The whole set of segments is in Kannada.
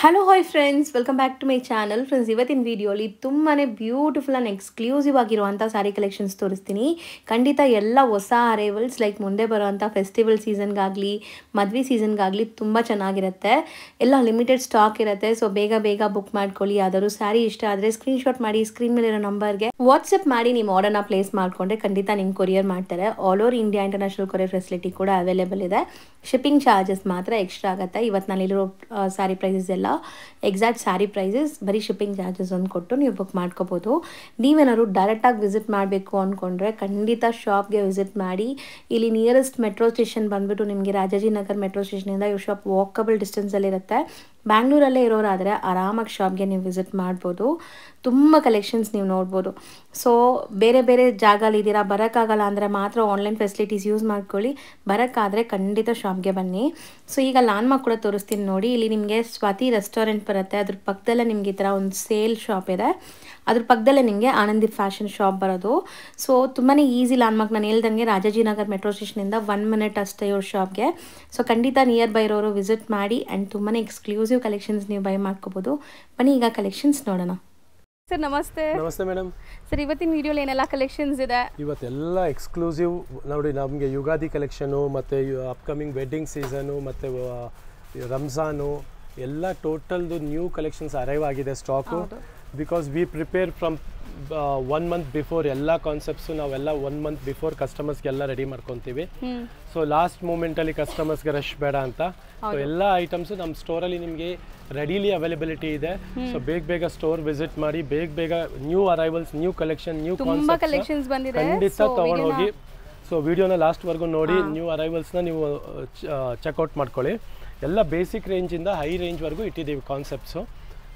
Hello hi friends, welcome back to my channel. Friends, ಇವತ್ತಿನ ವಿಡಿಯೋಲಿ ತುಂಬಾ ಬ್ಯೂಟಿಫುಲ್ ಆ್ಯಂಡ್ ಎಕ್ಸ್ಕ್ಲೂಸಿವ್ ಆಗಿರುವಂಥ ಸ್ಯಾರಿ ಕಲೆಕ್ಷನ್ಸ್ ತೋರಿಸ್ತೀನಿ. ಖಂಡಿತ ಎಲ್ಲ ಹೊಸ ಅರೈವಲ್ಸ್, ಲೈಕ್ ಮುಂದೆ ಬರೋವಂಥ ಫೆಸ್ಟಿವಲ್ ಸೀಸನ್ಗಾಗಲಿ ಮದುವೆ ಸೀಸನ್ಗಾಗಲಿ ತುಂಬ ಚೆನ್ನಾಗಿರುತ್ತೆ. ಎಲ್ಲ ಲಿಮಿಟೆಡ್ ಸ್ಟಾಕ್ ಇರುತ್ತೆ. ಸೊ ಬೇಗ ಬೇಗ ಬುಕ್ ಮಾಡ್ಕೊಳ್ಳಿ. ಯಾವ್ದಾದ್ರು ಸ್ಯಾರಿ ಇಷ್ಟ ಆದರೆ ಸ್ಕ್ರೀನ್ಶಾಟ್ ಮಾಡಿ ಸ್ಕ್ರೀನ್ ಮೇಲಿರೋ ನಂಬರ್ಗೆ ವಾಟ್ಸಪ್ ಮಾಡಿ ನಿಮ್ಮ ಆರ್ಡರ್ನ ಪ್ಲೇಸ್ ಮಾಡಿಕೊಂಡ್ರೆ ಖಂಡಿತ ನಿಮ್ಗೆ ಕೊರಿಯರ್ ಮಾಡ್ತಾರೆ. All over India international courier facility ಕೂಡ ಅವೈಲೇಬಲ್ ಇದೆ. ಶಿಪ್ಪಿಂಗ್ ಚಾರ್ಜಸ್ ಮಾತ್ರ ಎಕ್ಸ್ಟ್ರಾ ಆಗುತ್ತೆ. ಇವತ್ತು ನಾನಿರೋ ಸ್ಯಾರಿ ಪ್ರೈಸಸ್ ಎಲ್ಲ ಎಕ್ಸಾಕ್ಟ್ ಸ್ಯಾರಿ ಪ್ರೈಸಸ್, ಬರೀ ಶಿಪ್ಪಿಂಗ್ ಚಾರ್ಜಸ್ ಒಂದು ಕೊಟ್ಟು ನೀವು ಬುಕ್ ಮಾಡ್ಕೋಬೋದು. ನೀವೇನಾದ್ರು ಡೈರೆಕ್ಟಾಗಿ ವಿಸಿಟ್ ಮಾಡಬೇಕು ಅಂದ್ಕೊಂಡ್ರೆ ಖಂಡಿತ ಶಾಪ್ಗೆ ವಿಸಿಟ್ ಮಾಡಿ. ಇಲ್ಲಿ ನಿಯರೆಸ್ಟ್ ಮೆಟ್ರೋ ಸ್ಟೇಷನ್ ಬಂದುಬಿಟ್ಟು ನಿಮಗೆ ರಾಜಾಜಿನಗರ್ ಮೆಟ್ರೋ ಸ್ಟೇಷನಿಂದ ಇವ್ರ ಶಾಪ್ ವಾಕಬಲ್ ಡಿಸ್ಟೆನ್ಸಲ್ಲಿರುತ್ತೆ. ಬ್ಯಾಂಗ್ಳೂರಲ್ಲೇ ಇರೋರಾದರೆ ಆರಾಮಾಗಿ ಶಾಪ್ಗೆ ನೀವು ವಿಸಿಟ್ ಮಾಡ್ಬೋದು. ತುಂಬ ಕಲೆಕ್ಷನ್ಸ್ ನೀವು ನೋಡ್ಬೋದು. ಸೊ ಬೇರೆ ಬೇರೆ ಜಾಗಲಿದ್ದೀರಾ, ಬರೋಕ್ಕಾಗಲ್ಲ ಅಂದರೆ ಮಾತ್ರ ಆನ್ಲೈನ್ ಫೆಸಿಲಿಟೀಸ್ ಯೂಸ್ ಮಾಡ್ಕೊಳ್ಳಿ. ಬರೋಕ್ಕಾದರೆ ಖಂಡಿತ ಶಾಪ್ಗೆ ಬನ್ನಿ. ಸೊ ಈಗ ಲ್ಯಾಂಡ್ಮಾರ್ಕ್ ಕೂಡ ತೋರಿಸ್ತೀನಿ ನೋಡಿ. ಇಲ್ಲಿ ನಿಮಗೆ ಸ್ವಾತಿ ರೆಸ್ಟೋರೆಂಟ್ ಬರುತ್ತೆ. ಅದ್ರ ಪಕ್ಕದಲ್ಲೇ ನಿಮಗೆ ಈ ಥರ ಒಂದು ಸೇಲ್ ಶಾಪ್ ಇದೆ. ಅದ್ರ ಪಕ್ಕದಲ್ಲೇ ನಿಮಗೆ ಆನಂದಿ ಫ್ಯಾಷನ್ ಶಾಪ್ ಬರೋದು. ಸೊ ತುಂಬಾ ಈಸಿ ಲ್ಯಾಂಡ್ಮಾರ್ಕ್. ನಾನು ಹೇಳ್ದಂಗೆ ರಾಜಾಜಿನಗರ್ ಮೆಟ್ರೋ ಸ್ಟೇಷನಿಂದ 1 ಮಿನಿಟ್ ಅಷ್ಟೇ ಇವ್ರ ಶಾಪ್ಗೆ. ಸೊ ಖಂಡಿತ ನಿಯರ್ ಬೈ ಇರೋರು ವಿಸಿಟ್ ಮಾಡಿ. ಆ್ಯಂಡ್ ತುಂಬಾ ಎಕ್ಸ್ಕ್ಲೂಸಿವ್ ಕಲೆಕ್ಷನ್ಸ್ ನೀವು ಬೈ ಮಾಡ್ಕೋಬೋದು. ಬನ್ನಿ ಈಗ ಕಲೆಕ್ಷನ್ಸ್ ನೋಡೋಣ. ಸರ್ ನಮಸ್ತೆ. ನಮಸ್ತೆ ಮೇಡಮ್. ಸರ್ ಇವತ್ತಿನ ವಿಡಿಯೋಲಿ ಏನೆಲ್ಲ ಕಲೆಕ್ಷನ್ಸ್ ಇದೆ? ಇವತ್ತೆಲ್ಲ ಎಕ್ಸ್ಕ್ಲೂಸಿವ್ ನೋಡಿ. ನಮಗೆ ಯುಗಾದಿ ಕಲೆಕ್ಷನು ಮತ್ತು ಅಪ್ಕಮಿಂಗ್ ವೆಡ್ಡಿಂಗ್ ಸೀಸನು ಮತ್ತು ರಂಜಾನು ಎಲ್ಲ ಟೋಟಲ್ದು ನ್ಯೂ ಕಲೆಕ್ಷನ್ಸ್ ಅರೈವ್ ಆಗಿದೆ stock. Because we prepare from 1 month before. ಎಲ್ಲ ಕಾನ್ಸೆಪ್ಟ್ಸು ನಾವೆಲ್ಲ 1 ಮಂತ್ ಬಿಫೋರ್ ಕಸ್ಟಮರ್ಸ್ಗೆಲ್ಲ ರೆಡಿ ಮಾಡ್ಕೊತೀವಿ. ಸೊ ಲಾಸ್ಟ್ ಮೂಮೆಂಟಲ್ಲಿ ಕಸ್ಟಮರ್ಸ್ಗೆ ರಶ್ ಬೇಡ ಅಂತ ಸೊ ಎಲ್ಲ ಐಟಮ್ಸು ನಮ್ಮ ಸ್ಟೋರಲ್ಲಿ ನಿಮಗೆ ರೆಡಿಲಿ ಅವೈಲಬಿಲಿಟಿ ಇದೆ. ಸೊ ಬೇಗ ಸ್ಟೋರ್ ವಿಸಿಟ್ ಮಾಡಿ. ಬೇಗ new arrivals, new collection, new concepts ಖಂಡಿತ ತೊಗೊಂಡು ಹೋಗಿ. ಸೊ ವಿಡಿಯೋನ ಲಾಸ್ಟ್ವರೆಗೂ ನೋಡಿ. ನ್ಯೂ ಅರೈವಲ್ಸ್ನ ನೀವು ಚೆಕ್ಔಟ್ ಮಾಡ್ಕೊಳ್ಳಿ. ಎಲ್ಲ ಬೇಸಿಕ್ ರೇಂಜಿಂದ ಹೈ ರೇಂಜ್ವರೆಗೂ ಇಟ್ಟಿದ್ದೀವಿ ಕಾನ್ಸೆಪ್ಟ್ಸು.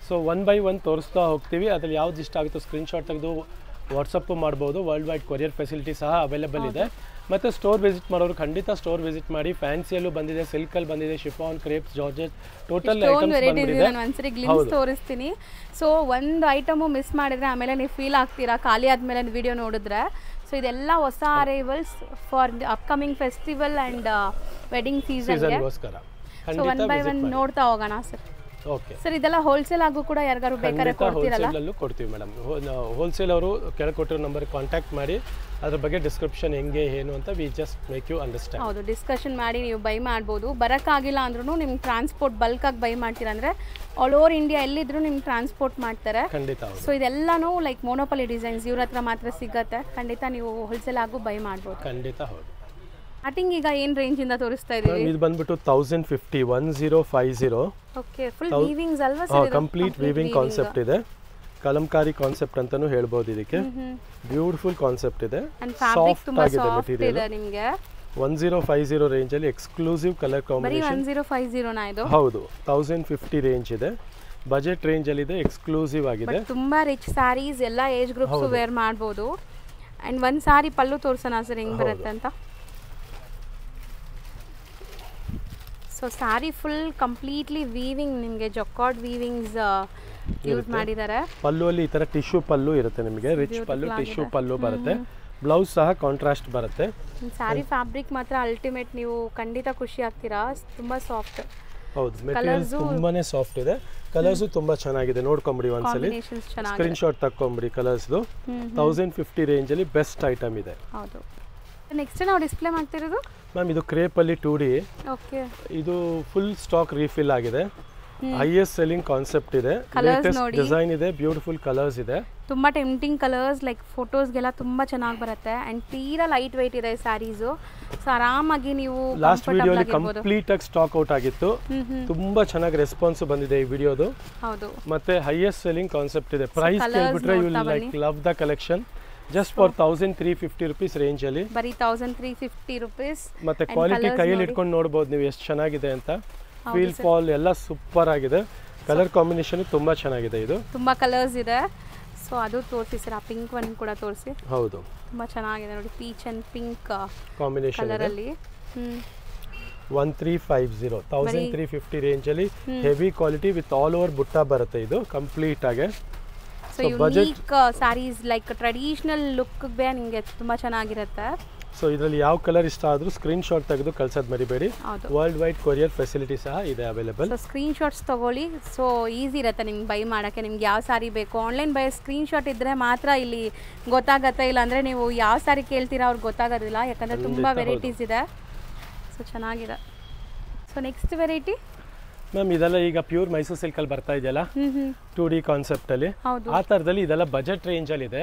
ಸೊ 1 ಬೈ 1 ತೋರಿಸ್ತಾ ಹೋಗ್ತೀವಿ. ಅದ್ರಲ್ಲಿ ಯಾವ್ದು ಇಷ್ಟ ಆಗುತ್ತೋ ಸ್ಕ್ರೀನ್ಶಾಟ್ ತೆಗೆದು ವಾಟ್ಸಪ್ಪು ಮಾಡ್ಬೋದು. ವರ್ಲ್ಡ್ ವೈಡ್ ಕೊರಿಯರ್ ಫೆಸಿಲಿಟಿ ಸಹ ಅವೈಲೇಬಲ್ ಇದೆ. ಮತ್ತು ಸ್ಟೋರ್ ವಿಸಿಟ್ ಮಾಡೋರು ಖಂಡಿತ ಸ್ಟೋರ್ ವಿಸಿಟ್ ಮಾಡಿ. ಫ್ಯಾನ್ಸಿಯಲ್ಲೂ ಬಂದಿದೆ, ಸಿಲ್ಕಲ್ಲಿ ಬಂದಿದೆ, chiffon, crepes, georgette, total items ಬಂದಿದೆ. ತೋರಿಸ್ತೀನಿ. ಸೊ ಒಂದು ಐಟಮು ಮಿಸ್ ಮಾಡಿದ್ರೆ ಆಮೇಲೆ ನೀವು ಫೀಲ್ ಆಗ್ತೀರಾ ಖಾಲಿ ಆದಮೇಲೆ ವಿಡಿಯೋ ನೋಡಿದ್ರೆ. ಸೊ ಇದೆಲ್ಲ ಹೊಸ arrivals for upcoming festival and wedding ಸೀಸನ್ಗೋಸ್ಕರ. ಸೊ 1 ಬೈ 1 ನೋಡ್ತಾ ಹೋಗೋಣ ಸರ್. ಓಕೆ ಸರ್, ಇದೆಲ್ಲ ಹೋಲ್ಸೇಲ್ ಆಗು ಕೂಡ ಯಾರಿಗಾರು ಬೇಕಾದ್ರೆ ಕೊಡ್ತೀರಲ್ಲ? ಹೋಲ್ಸೇಲಲ್ಲೂ ಕೊಡ್ತೀವಿ ಮೇಡಮ್. ಹೋಲ್ಸೇಲ್ ಅವರು ಕೆಳಗೆ ಕೊಟ್ಟಿರೋ ನಂಬರ್ ಕಾಂಟ್ಯಾಕ್ಟ್ ಮಾಡಿ ಅದ್ರ ಬಗ್ಗೆ ಡಿಸ್ಕ್ರಿಪ್ಷನ್ ಹೆಂಗೆ ಏನು ಅಂತ we just make you understand. ಹೌದು, ಡಿಸ್ಕಷನ್ ಮಾಡಿ ನೀವು ಬೈ ಮಾಡ್ಬೋದು. ಬರೋಕ್ಕಾಗಿಲ್ಲ ಅಂದ್ರೂ ನಿಮ್ಗೆ ಟ್ರಾನ್ಸ್ಪೋರ್ಟ್ ಬಲ್ಕಾಗಿ ಬೈ ಮಾಡ್ತೀರಾ ಅಂದರೆ ಆಲ್ ಓವರ್ ಇಂಡಿಯಾ ಎಲ್ಲಿದ್ರು ನಿಮ್ಗೆ ಟ್ರಾನ್ಸ್ಪೋರ್ಟ್ ಮಾಡ್ತಾರೆ. ಖಂಡಿತ. ಸೊ ಇದೆಲ್ಲನೂ ಲೈಕ್ ಮೋನೋಪಲಿ ಡಿಸೈನ್ಸ್ ಇವ್ರ ಹತ್ರ ಮಾತ್ರ ಸಿಗುತ್ತೆ. ಖಂಡಿತ ನೀವು ಹೋಲ್ಸೇಲ್ ಆಗು ಬೈ ಮಾಡ್ಬೋದು. ಖಂಡಿತ. ಹೌದು. ಸ್ಟಾರ್ಟಿಂಗ್ ಈಗ ಏನು ರೇಂಜಿಂದ ತೋರಿಸ್ತಾ ಇದ್ದೀವಿ? ಇದು ಬಂದ್ಬಿಟ್ಟು 1050 1050. ಓಕೆ, ಫುಲ್ ವೀವಿಂಗ್ಸ್ ಅಲ್ವಾ ಸರ್? ಕಂಪ್ಲೀಟ್ ವೀವಿಂಗ್ ಕಾನ್ಸೆಪ್ಟ್ ಇದೆ. ಕಲಂಕಾರಿ ಕಾನ್ಸೆಪ್ಟ್ ಅಂತಾನೂ ಹೇಳ್ಬೋದು ಇದಕ್ಕೆ. ಬ್ಯೂಟಿಫುಲ್ ಕಾನ್ಸೆಪ್ಟ್ ಇದೆ. ಸಾಫ್ಟ್ ಆಗಿದೆ ಮೆಟೀರಿಯಲ್. ನಿಮಗೆ 1050 ರೇಂಜ್ ಅಲ್ಲಿ ಎಕ್ಸ್ಕ್ಲೂಸಿವ್ ಕಲರ್ ಕಾಂಬಿನೇಷನ್. 1050 ನಾ ಇದು? ಹೌದು, 1050 ರೇಂಜ್ ಇದೆ. ಬಜೆಟ್ ರೇಂಜ್ ಅಲ್ಲಿ ಇದೆ. ಎಕ್ಸ್ಕ್ಲೂಸಿವ್ ಆಗಿದೆ. ತುಂಬಾ ರಿಚ್ ಸ್ಯಾರೀಸ್ ಎಲ್ಲ ಏಜ್ ಗ್ರೂಪ್ಸ್ ವೇರ್ ಮಾಡಬಹುದು. ಅಂಡ್ ಒಂದು ಸಾರಿ ಪಲ್ಲು ತೋರಿಸೋಣ ಸರ್ ಹೆಂಗ್ ಬರುತ್ತೆ ಅಂತ. So sari full completely weaving, ನಿಮಗೆ ಜೊಕಾರ್ಡ್ ವೀವಿಂಗ್ಸ್ ಯೂಸ್ ಮಾಡಿದ್ದಾರೆ. ಪಲ್ಲು ಅಲ್ಲಿ ಈ ತರ ಟಿಶ್ಯೂ ಪಲ್ಲು ಇರುತ್ತೆ ನಿಮಗೆ. ರಿಚ್ ಪಲ್ಲು, ಟಿಶ್ಯೂ ಪಲ್ಲು ಬರುತ್ತೆ. ಬ್ಲೌಸ್ ಸಹ ಕಾಂಟ್ರಾಸ್ಟ್ ಬರುತ್ತೆ. ಸ್ಯಾರಿ ಫ್ಯಾಬ್ರಿಕ್ ಮಾತ್ರ ಅಲ್ಟಿಮೇಟ್. ನೀವು ಖಂಡಿತ ಖುಷಿ ಆಗ್ತೀರಾ. ತುಂಬಾ ಸಾಫ್ಟ್. ಹೌದು, ಮೆಟೀರಿಯಲ್ ತುಂಬಾನೇ ಸಾಫ್ಟ್ ಇದೆ. ಕಲರ್ಸ್ ತುಂಬಾ ಚೆನ್ನಾಗಿದೆ. ನೋಡ್ಕೊಂಬಿಡಿ ಒಂದ್ಸಲಿ, ಸ್ಕ್ರೀನ್ಶಾಟ್ ತಕ್ಕೊಂಬಿಡಿ ಕಲರ್ಸ್ದು. 1050 ರೇಂಜ್ ಅಲ್ಲಿ ಬೆಸ್ಟ್ ಐಟಮ್ ಇದೆ. ಹೌದು. ನೆಕ್ಸ್ಟ್ ನಾವು ಡಿಸ್ಪ್ಲೇ ಮಾಡ್ತಿರೋದು ಮ್ಯಾಮ್ ಇದು ಕ್ರೇಪ್ ಅಲ್ಲಿ 2D. ಓಕೆ, ಇದು ಫುಲ್ ಸ್ಟಾಕ್ ರೀಫಿಲ್ ಆಗಿದೆ. ಹೈಯೆಸ್ಟ್ ಸೆಲ್ಲಿಂಗ್ ಕಾನ್ಸೆಪ್ಟ್ ಇದೆ. ಲೇಟೆಸ್ಟ್ ಡಿಸೈನ್ ಇದೆ. ಬ್ಯೂಟಿಫುಲ್ ಕಲರ್ಸ್ ಇದೆ. ತುಂಬಾ ಟೆಂಪ್ಟಿಂಗ್ ಕಲರ್ಸ್, ಲೈಕ್ ಫೋಟೋಸ್ಗೆಲ್ಲ ತುಂಬಾ ಚೆನ್ನಾಗಿ ಬರುತ್ತೆ. ಅಂಡ್ ತೀರಾ ಲೈಟ್ ವೆಯ್ಟ್ ಇದೆ ಸ್ಯಾರೀಸು. ಸೊ ಆರಾಮಾಗಿ ನೀವು ಲಾಸ್ಟ್ ವಿಡಿಯೋಲಿ ಕಂಪ್ಲೀಟ್ ಆಗಿ ಸ್ಟಾಕ್ ಔಟ್ ಆಗಿತ್ತು. ತುಂಬಾ ಚೆನ್ನಾಗಿ ರೆಸ್ಪಾನ್ಸ್ ಬಂದಿದೆ ಈ ವಿಡಿಯೋದು. ಹೌದು. ಮತ್ತೆ ಹೈಯೆಸ್ಟ್ ಸೆಲ್ಲಿಂಗ್ ಕಾನ್ಸೆಪ್ಟ್ ಇದೆ. ಪ್ರೈಸ್ ಕೇಳ್ಬಿಟ್ರೆ you will like love the collection. Just for 1350 rupees range ಅಲ್ಲಿ, ಬರೀ 1350 ರುಪೀಸ್. ಮತ್ತೆ ಕ್ವಾಲಿಟಿ ಕೈಯಲ್ಲಿ ಇಟ್ಕೊಂಡು ನೋಡಬಹುದು ನೀವು ಎಷ್ಟು ಚೆನ್ನಾಗಿದೆ ಅಂತ. ಫೀಲ್ ಫಾಲ್ ಎಲ್ಲ ಸೂಪರ್ ಆಗಿದೆ. ಕಲರ್ ಕಾಂಬಿನೇಷನ್ ತುಂಬಾ ಚೆನ್ನಾಗಿದೆ. ಇದು ತುಂಬಾ ಕಲರ್ಸ್ ಇದೆ. ಸೊ ಅದು ತೋರಿಸಿ ಸರ್. ಆ ಪಿಂಕ್ ಒನ್ ಕೂಡ ತೋರಿಸಿ. ಹೌದು, ತುಂಬಾ ಚೆನ್ನಾಗಿದೆ ನೋಡಿ. Peach and pink combination colour ಅಲ್ಲಿ. 1350 1350 ರೇಂಜ್ ಅಲ್ಲಿ heavy quality with all over ಬುಟ್ಟ ಬರುತ್ತೆ. ಇದು ಕಂಪ್ಲೀಟ್ ಆಗಿ so unique sarees, like traditional look ನಿಮಗೆ ತುಂಬಾ ಚೆನ್ನಾಗಿರುತ್ತೆ. ಸೊ ಇದರಲ್ಲಿ ಯಾವ ಕಲರ್ ಇಷ್ಟ ಆದರೂ ಸ್ಕ್ರೀನ್ ಶಾಟ್ ತೆಗೆದು ಕಳ್ಸೋದು ಮರಿಬೇಡಿ. ವರ್ಲ್ಡ್ ವೈಡ್ ಕೊರಿಯರ್ ಫೆಸಿಲಿಟಿ ಸಹ ಇದೆ ಅವೈಲೇಬಲ್. ಸೊ ಸ್ಕ್ರೀನ್ ಶಾಟ್ಸ್ ತೊಗೊಳ್ಳಿ. ಸೊ ಈಸಿ ಇರುತ್ತೆ ನಿಮ್ಗೆ ಬೈ ಮಾಡೋಕ್ಕೆ. ನಿಮ್ಗೆ ಯಾವ ಸಾರಿ ಬೇಕು ಆನ್ಲೈನ್ ಬೈ ಸ್ಕ್ರೀನ್ ಶಾಟ್ ಇದ್ದರೆ ಮಾತ್ರ ಇಲ್ಲಿ ಗೊತ್ತಾಗತ್ತೆ. ಇಲ್ಲಾಂದರೆ ನೀವು ಯಾವ ಸಾರಿ ಕೇಳ್ತೀರಾ ಅವ್ರಿಗೆ ಗೊತ್ತಾಗೋದಿಲ್ಲ, ಯಾಕಂದರೆ ತುಂಬ ವೆರೈಟೀಸ್ ಇದೆ. ಸೊ ಚೆನ್ನಾಗಿದೆ. ಸೊ ನೆಕ್ಸ್ಟ್ ವೆರೈಟಿ ಮ್ಯಾಮ್ ಇದೆಲ್ಲ ಈಗ ಪ್ಯೂರ್ ಮೈಸೂರು ಸಿಲ್ಕಲ್ಲಿ ಬರ್ತಾ ಇದೆಯಲ್ಲ 2D ಕಾನ್ಸೆಪ್ಟಲ್ಲಿ, ಆ ಥರದಲ್ಲಿ ಇದೆಲ್ಲ ಬಜೆಟ್ ರೇಂಜಲ್ಲಿ ಇದೆ.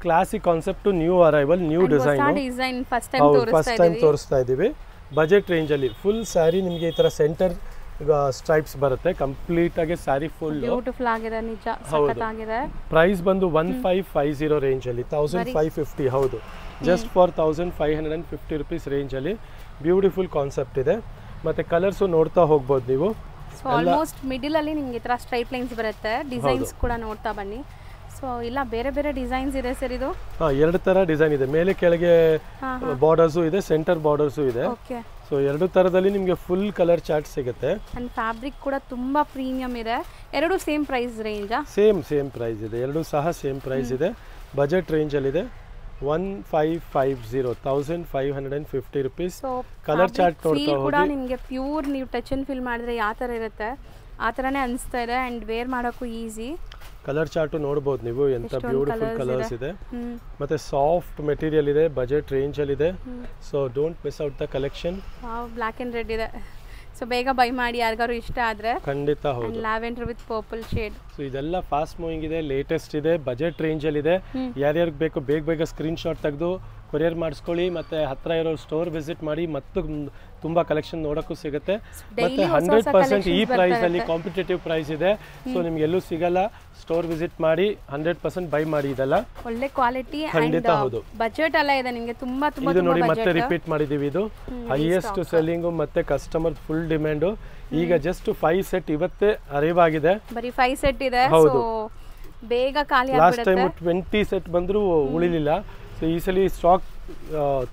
Classic concept, new arrival, new design first time ತೋರಿಸ್ತಾ ಇದ್ದೀವಿ. ಬಜೆಟ್ ರೇಂಜಲ್ಲಿ ಫುಲ್ ಸ್ಯಾರಿ ನಿಮಗೆ ಈ ಥರ ಸೆಂಟರ್ ಸ್ಟ್ರೈಪ್ಸ್ ಬರುತ್ತೆ. ಕಂಪ್ಲೀಟ್ ಆಗಿ ಸ್ಯಾರಿ ಫುಲ್ ಬ್ಯೂಟಿಫುಲ್ ಆಗಿದೆ, ನಿಜ ಸಖತ್ತಾಗಿದೆ. ಪ್ರೈಸ್ ಬಂದು 1550 ರೇಂಜಲ್ಲಿ 1550. ಹೌದು, ಜಸ್ಟ್ ಫಾರ್ 1550 ರುಪೀಸ್ ರೇಂಜಲ್ಲಿ ಬ್ಯೂಟಿಫುಲ್ ಕಾನ್ಸೆಪ್ಟ್ ಇದೆ. ಮತ್ತು ಕಲರ್ಸು ನೋಡ್ತಾ ಹೋಗ್ಬೋದು ನೀವು. ಸೊ ಆಲ್ಮೋಸ್ಟ್ ಮಿಡಿಲ್ ಅಲ್ಲಿ ನಿಮಗೆ ಈ ತರ ಸ್ಟ್ರೈಟ್ ಲೈನ್ಸ್ ಬರುತ್ತೆ. ಡಿಸೈನ್ಸ್ ಕೂಡ ನೋಡ್ತಾ ಬನ್ನಿ. ಸೊ ಇಲ್ಲ ಬೇರೆ ಬೇರೆ ಡಿಸೈನ್ಸ್ ಇದೆ ಸರ್. ಇದು ಎರಡು ತರ ಡಿಸೈನ್ ಇದೆ, ಮೇಲೆ ಕೆಳಗೆ ಬಾರ್ಡರ್ಸು ಇದೆ, ಸೆಂಟರ್ ಬಾರ್ಡರ್ಸು ಇದೆ. ಓಕೆ. ಸೊ ಎರಡು ತರದಲ್ಲಿ ನಿಮಗೆ ಫುಲ್ ಕಲರ್ ಚಾರ್ಟ್ ಸಿಗುತ್ತೆ. ಅಂಡ್ ಫ್ಯಾಬ್ರಿಕ್ ಕೂಡ ತುಂಬಾ ಪ್ರೀಮಿಯಂ ಇದೆ. ಎರಡು ಸೇಮ್ ಪ್ರೈಸ್ ರೇಂಜಾ? ಸೇಮ್ ಪ್ರೈಸ್ ಇದೆ, ಎರಡು ಸಹ ಸೇಮ್ ಪ್ರೈಸ್ ಇದೆ. ಬಜೆಟ್ ರೇಂಜಲ್ಲಿ ಇದೆ 1550 ರುಪೀಸ್. ಕಲರ್ ಚಾರ್ಟ್ ನೋಡ್ತಾ ಹೋಗಿ. ನಿಮಗೆ ಪ್ಯೂರ್ ನೀವು ಟಚ್ ಅಂಡ್ ಫೀಲ್ ಮಾಡಿದ್ರೆ ಯಾವ ಥರ ಇರುತ್ತೆ ಆ ಥರನೇ ಅನಿಸ್ತಾ ಇದೆ. ಆ್ಯಂಡ್ ವೇರ್ ಮಾಡೋಕ್ಕೂ ಈಸಿ. ಕಲರ್ ಚಾರ್ಟು ನೋಡ್ಬೋದು ನೀವು, ಎಂಥ ಬ್ಯೂಟಿಫುಲ್ ಕಲರ್ಸ್ ಇದೆ. ಮತ್ತು ಸಾಫ್ಟ್ ಮೆಟೀರಿಯಲ್ ಇದೆ, ಬಜೆಟ್ ರೇಂಜಲ್ಲಿದೆ. So don't miss out the collection. Black and red ಇದೆ. ಸೊ ಬೇಗ ಬೈ ಮಾಡಿ ಯಾರಿಗಾರು ಇಷ್ಟ ಆದರೆ. ಖಂಡಿತ ಹೌದು. Lavender with purple shade. So ಇದೆಲ್ಲ ಫಾಸ್ಟ್ ಮೂವಿಂಗ್ ಇದೆ, ಲೇಟೆಸ್ಟ್ ಇದೆ, ಬಜೆಟ್ ರೇಂಜಲ್ಲಿದೆ. ಯಾರ್ಯಾರಿಗೆ ಬೇಕು ಬೇಗ ಸ್ಕ್ರೀನ್ ಶಾಟ್ ತೆಗೆದು ಕೊರಿಯರ್ ಮಾಡಿಸ್ಕೊಳ್ಳಿ. ಮತ್ತು ಹತ್ತಿರ ಇರೋ ಸ್ಟೋರ್ ವಿಸಿಟ್ ಮಾಡಿ. ಮತ್ತು ತುಂಬ ಕಲೆಕ್ಷನ್ ನೋಡೋಕ್ಕೂ ಸಿಗುತ್ತೆ. ಮತ್ತು 100% ಈ ಪ್ರೈಸಲ್ಲಿ ಕಾಂಪಿಟೇಟಿವ್ ಪ್ರೈಸ್ ಇದೆ. ಸೊ ನಿಮ್ಗೆ ಎಲ್ಲೂ ಸಿಗಲ್ಲ. ಸ್ಟೋರ್ ವಿಸಿಟ್ ಮಾಡಿ 100% ಬೈ ಮಾಡಿ. ಇದೆಲ್ಲ ಒಳ್ಳೆ ಕ್ವಾಲಿಟಿ. ಖಂಡಿತ ಹೌದು. ಬಜೆಟ್ ಅಲ್ಲ ಇದೆ ನಿಮಗೆ ತುಂಬಾ. ಇದು ನೋಡಿ ಮತ್ತೆ ರಿಪೀಟ್ ಮಾಡಿದ್ದೀವಿ. ಇದು ಹೈಯೆಸ್ಟ್ ಸೆಲ್ಲಿಂಗು ಮತ್ತು ಕಸ್ಟಮರ್ ಫುಲ್ ಡಿಮ್ಯಾಂಡು. ಈಗ ಜಸ್ಟ್ 5 ಸೆಟ್ ಇವತ್ತೇ ಅರೈವ್ ಆಗಿದೆ. ಬರೀ 5 ಸೆಟ್ ಇದೆ. ಹೌದು, ಬೇಗ ಖಾಲಿ ಲಾಸ್ಟ್ ಟೈಮ್ 20 ಸೆಟ್ ಬಂದರೂ ಉಳಿಲಿಲ್ಲ. ಸೊ ಈ ಸಲ ಸ್ಟಾಕ್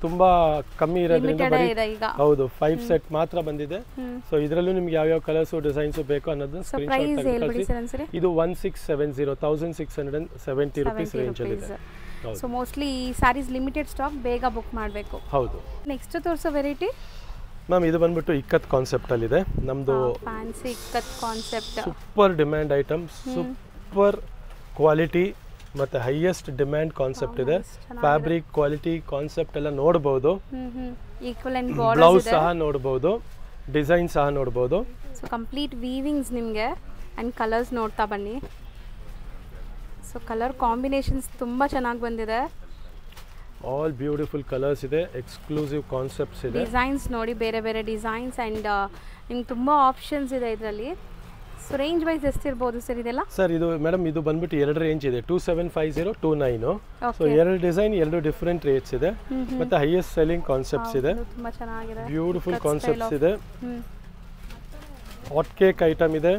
ತುಂಬಾ ಕಮ್ಮಿ ಇರೋದ್ರಿಂದ ಹೌದು 5 ಸೆಟ್ ಮಾತ್ರ ಬಂದಿದೆ. ಸೊ ಇದರಲ್ಲೂ ನಿಮ್ಗೆ ಯಾವ ಕಲರ್ಸ್ ಡಿಸೈನ್ಸ್ ಬೇಕು ಅನ್ನೋದನ್ನ ಸ್ಕ್ರೀನ್ ಶಾಟ್ ತೆಗೆದು ಕಳಿಸಿ. ಇದು 1670 ರುಪೀಸ್ ರೇಂಜ್ ಅಲ್ಲಿ ಇದೆ. ಸೊ ಮೋಸ್ಟ್ಲಿ ಈ ಸ್ಯಾರೀಸ್ ಲಿಮಿಟೆಡ್ ಸ್ಟಾಕ್, ಬೇಗ ಬುಕ್ ಮಾಡಬೇಕು. ಹೌದು. ನೆಕ್ಸ್ಟ್ ತೋರಿಸೋ ವೆರೈಟಿ ಮ್ಯಾಮ್ ಇದು ಬಂದ್ಬಿಟ್ಟು ಇಕ್ಕತ್ ಕಾನ್ಸೆಪ್ಟ್ ಅಲ್ಲಿ ಇದೆ. ನಮ್ದು fancy ikat concept. Super demand item, super quality ಮತ್ತೆ ಹೈಯೆಸ್ಟ್ ಡಿಮ್ಯಾಂಡ್ ಕಾನ್ಸೆಪ್ಟ್ ಇದೆ. ಫ್ಯಾಬ್ರಿಕ್ ಕ್ವಾಲಿಟಿ ಕಾನ್ಸೆಪ್ಟ್ ಎಲ್ಲ ನೋಡಬಹುದು. ಬ್ಲೌಸ್ ಸಹ ನೋಡಬಹುದು, ಡಿಸೈನ್ ಸಹ ನೋಡಬಹುದು. ಸೊ ಕಂಪ್ಲೀಟ್ ವೀವಿಂಗ್ಸ್ ನಿಮಗೆ. ಅಂಡ್ ಕಲರ್ಸ್ ನೋಡ್ತಾ ಬನ್ನಿ. ಸೊ ಕಲರ್ ಕಾಂಬಿನೇಷನ್ಸ್ ತುಂಬಾ ಚೆನ್ನಾಗಿ ಬಂದಿದೆ. ಆಲ್ ಬ್ಯೂಟಿಫುಲ್ ಕಲರ್ಸ್ ಇದೆ, ಎಕ್ಸ್ಕ್ಲೂಸಿವ್ ಕಾನ್ಸೆಪ್ಟ್ಸ್ ಇದೆ. ಡಿಸೈನ್ಸ್ ನೋಡಿ, ಬೇರೆ ಬೇರೆ ಡಿಸೈನ್ಸ್. ಅಂಡ್ ನಿಮ್ಗೆ ತುಂಬಾ ಆಪ್ಷನ್ಸ್ ಇದೆ ಇದರಲ್ಲಿ. ಸೊ ರೇಂಜ್ ವೈಸ್ ಎಷ್ಟಿರ್ಬೋದು ಸರ್ ಇದೆಲ್ಲ? ಸರ್ ಇದು ಮೇಡಮ್ ಇದು ಬಂದ್ಬಿಟ್ಟು ಎರಡು ರೇಂಜ್ ಇದೆ, 2750, 29. ಸೊ ಎರಡು ಡಿಸೈನ್, ಎರಡು ಡಿಫ್ರೆಂಟ್ ರೇಟ್ಸ್ ಇದೆ. ಮತ್ತೆ ಹೈಯೆಸ್ಟ್ ಸೆಲ್ಲಿಂಗ್ ಕಾನ್ಸೆಪ್ಟ್ಸ್ ಇದೆ. ತುಂಬಾ ಚೆನ್ನಾಗಿದೆ, ಬ್ಯೂಟಿಫುಲ್ ಕಾನ್ಸೆಪ್ಟ್ಸ್ ಇದೆ. ಹಾಟ್ ಕೇಕ್ ಐಟಮ್ ಇದೆ,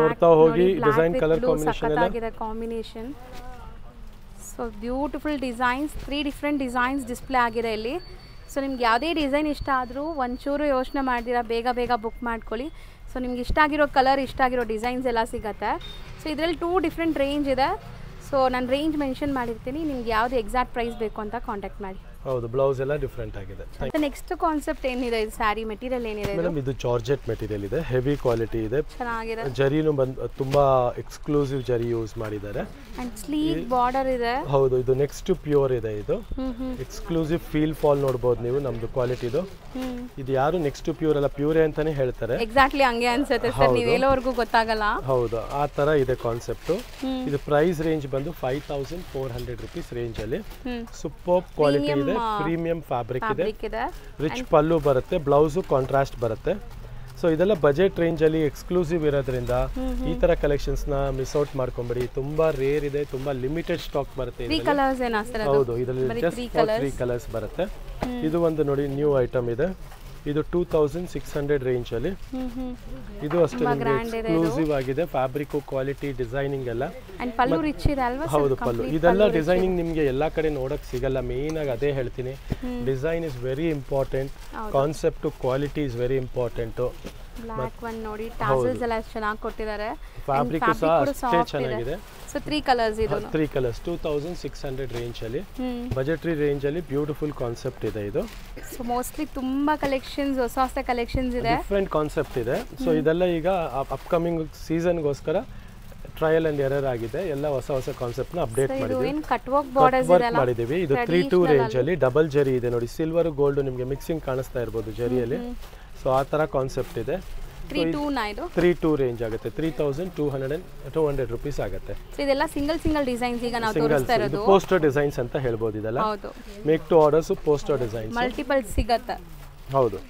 ನೋಡ್ತಾ ಹೋಗಿ. ಡಿಸೈನ್ ಕಲರ್ ಕಾಂಬಿನೇಷನ್ ಎಲ್ಲ combination. So beautiful designs, 3 different designs display ಆಗಿದೆ ಇಲ್ಲಿ. ಸೊ ನಿಮ್ಗೆ ಯಾವುದೇ ಡಿಸೈನ್ ಇಷ್ಟ ಆದರೂ ಒಂಚೂರು ಯೋಚನೆ ಮಾಡ್ದಿರಾ ಬೇಗ ಬುಕ್ ಮಾಡ್ಕೊಳ್ಳಿ. ಸೊ ನಿಮ್ಗೆ ಇಷ್ಟ ಆಗಿರೋ ಕಲರ್, ಇಷ್ಟ ಆಗಿರೋ ಡಿಸೈನ್ಸ್ ಎಲ್ಲ ಸಿಗುತ್ತೆ. ಸೊ ಇದರಲ್ಲಿ 2 ಡಿಫ್ರೆಂಟ್ ರೇಂಜ್ ಇದೆ. ಸೊ ನಾನು ರೇಂಜ್ ಮೆನ್ಷನ್ ಮಾಡಿರ್ತೀನಿ, ನಿಮ್ಗೆ ಯಾವುದು ಎಕ್ಸಾಕ್ಟ್ ಪ್ರೈಸ್ ಬೇಕು ಅಂತ ಕಾಂಟ್ಯಾಕ್ಟ್ ಮಾಡಿ. ಹೌದು, ಬ್ಲೌಸ್ ಎಲ್ಲ ಡಿಫರೆಂಟ್ ಆಗಿದೆ. ನೆಕ್ಸ್ಟ್ ಕಾನ್ಸೆಪ್ಟ್ ಏನಿದೆ, ಇದು ಸ್ಯಾರಿ ಮೆಟೀರಿಯಲ್ ಏನಿದೆ? ಮೇಡಮ್ ಇದು ಜಾರ್ಜೆಟ್ ಮೆಟೀರಿಯಲ್ ಇದೆ, ಹೆವಿ ಕ್ವಾಲಿಟಿ ಇದೆ, ಚೆನ್ನಾಗಿದೆ. ಜರಿನು ತುಂಬಾ ಎಕ್ಸ್ಕ್ಲೂಸಿವ್ ಜರಿ ಯೂಸ್ ಮಾಡಿದ್ದಾರೆ. ಅಂಡ್ ಸ್ಲೀವ್ ಬಾರ್ಡರ್ ಇದೆ. ಹೌದು, ಇದು ನೆಕ್ಸ್ಟ್ ಪ್ಯೂರ್ ಇದೆ. ಇದು ಎಕ್ಸ್ಕ್ಲೂಸಿವ್ ಫೀಲ್ ಫಾಲ್ ನೋಡಬಹುದು ನೀವು ನಮ್ದು ಕ್ವಾಲಿಟಿದು. ಇದು ಯಾರು ನೆಕ್ಸ್ಟ್ ಪ್ಯೂರ್ ಅಲ್ಲ, ಪ್ಯೂರೇ ಅಂತಾನೆ ಹೇಳ್ತಾರೆ. ಎಕ್ಸಾಕ್ಟ್ಲಿ ಹಂಗೆ ಅನ್ಸುತ್ತೆ ಸರ್, ನೀವು ಹೇಳೋವರೆಗೂ ಗೊತ್ತಾಗಲ್ಲ. ಹೌದು, ಆ ತರ ಇದೆ ಕಾನ್ಸೆಪ್ಟ್. ಇದು ಪ್ರೈಸ್ ರೇಂಜ್ ಬಂದು 5400 ರುಪೀಸ್ ರೇಂಜ್ ಅಲ್ಲಿ. ಸೂಪರ್ ಕ್ವಾಲಿಟಿ ಇದೆ, ಪ್ರೀಮಿಯಂ ಫ್ಯಾಬ್ರಿಕ್ ಇದೆ, ರಿಚ್ ಪಲ್ಲು ಬರುತ್ತೆ, ಬ್ಲೌಸು ಕಾಂಟ್ರಾಸ್ಟ್ ಬರುತ್ತೆ. ಸೊ ಇದೆಲ್ಲ ಬಜೆಟ್ ರೇಂಜ್ ಅಲ್ಲಿ ಎಕ್ಸ್ಕ್ಲೂಸಿವ್ ಇರೋದ್ರಿಂದ ಈ ತರ ಕಲೆಕ್ಷನ್ಸ್ ನ ಮಿಸ್ ಔಟ್ ಮಾಡ್ಕೊಂಬೇಡಿ. ತುಂಬಾ ರೇರ್ ಇದೆ, ತುಂಬಾ ಲಿಮಿಟೆಡ್ ಸ್ಟಾಕ್ ಬರುತ್ತೆ. ಹೌದು, ಇದರಲ್ಲಿ ಜಸ್ಟ್ 3 ಕಲರ್ಸ್ ಬರುತ್ತೆ. ಇದು ಒಂದು ನೋಡಿ ನ್ಯೂ ಐಟಮ್ ಇದೆ. ಇದು 2600 ರೇಂಜ್ ಅಲ್ಲಿ. ಇದು ಅಷ್ಟೇ ಎಕ್ಸ್ಕ್ಲೂಸಿವ್ ಆಗಿದೆ, ಫ್ಯಾಬ್ರಿಕ್ ಕ್ವಾಲಿಟಿ, ಡಿಸೈನಿಂಗ್ ಎಲ್ಲ. ಹೌದು, ಪಲ್ಲು ಇದೆಲ್ಲ ಡಿಸೈನಿಂಗ್ ನಿಮ್ಗೆ ಎಲ್ಲಾ ಕಡೆ ನೋಡಕ್ ಸಿಗಲ್ಲ. ಮೇನ್ ಆಗಿ ಅದೇ ಹೇಳ್ತೀನಿ, design is very important, concept quality is very important. Block one ನೋಡಿ ಟಾಸಲ್ಸ್ ಎಲ್ಲ ಎಷ್ಟು ಚೆನ್ನಾಗಿ ಕೊಟ್ಟಿದ್ದಾರೆ ಫ್ಯಾಬ್ರಿಕ್ ಸಹ ಅಷ್ಟೇ ಚೆನ್ನಾಗಿದೆ ಸೊ 3 ಕಲರ್ಸ್ ಇದು 3 ಕಲರ್ಸ್ 2600 ರೇಂಜ್ ಅಲ್ಲಿ ಬಜೆಟ್ರಿ ರೇಂಜ್ ಅಲ್ಲಿ ಬ್ಯೂಟಿಫುಲ್ ಕಾನ್ಸೆಪ್ಟ್ ಇದೆ ಇದು ಸೊ ಮೋಸ್ಟ್ಲಿ ತುಂಬಾ ಕಲೆಕ್ಷನ್ಸ್ ಹೊಸ ಕಲೆಕ್ಷನ್ಸ್ ಇದೆ ಡಿಫರೆಂಟ್ ಕಾನ್ಸೆಪ್ಟ್ ಇದೆ ಸೊ ಇದೆಲ್ಲ ಈಗ ಅಪ್ಕಮಿಂಗ್ ಸೀಸನ್ಗೋಸ್ಕರ ಟ್ರಯಲ್ ಅಂಡ್ ಎರರ್ ಆಗಿದೆ ಎಲ್ಲ ಹೊಸ ಕಾನ್ಸೆಪ್ಟ್ ನ ಅಪ್ಡೇಟ್ ಮಾಡಿದ್ವಿ ಕಟ್ ವರ್ಕ್ ಬಾರ್ಡರ್ಸ್ ಇದೆಲ್ಲ ಮಾಡಿದೀವಿ ಇದು 32 ರೇಂಜ್ ಅಲ್ಲಿ ಡಬಲ್ ಜರಿ ಇದೆ ನೋಡಿ ಸಿಲ್ವರ್ ಗೋಲ್ಡ್ ನಿಮಗೆ ಮಿಕ್ಸಿಂಗ್ ಕಾಣಿಸ್ತಾ ಇರಬಹುದು ಜರಿಯಲ್ಲಿ ಸೊ ಆ ತರ ಕಾನ್ಸೆಪ್ಟ್ ಇದೆ 32 ರೇಂಜ್ ಆಗುತ್ತೆ 3200 ರೂಪೀಸ್ ಆಗುತ್ತೆ ಸೊ ಇದೆಲ್ಲ ಸಿಂಗಲ್ ಡಿಸೈನ್ಸ್ ಈಗ ನಾವು ತೋರಿಸ್ತಾ ಇರೋದು ಪೋಸ್ಟರ್ ಡಿಸೈನ್ಸ್ ಅಂತ ಹೇಳ್ಬೋದು ಇದೆಲ್ಲ ಹೌದು make to orders poster designs multiple ಸಿಗುತ್ತೆ ಹೌದು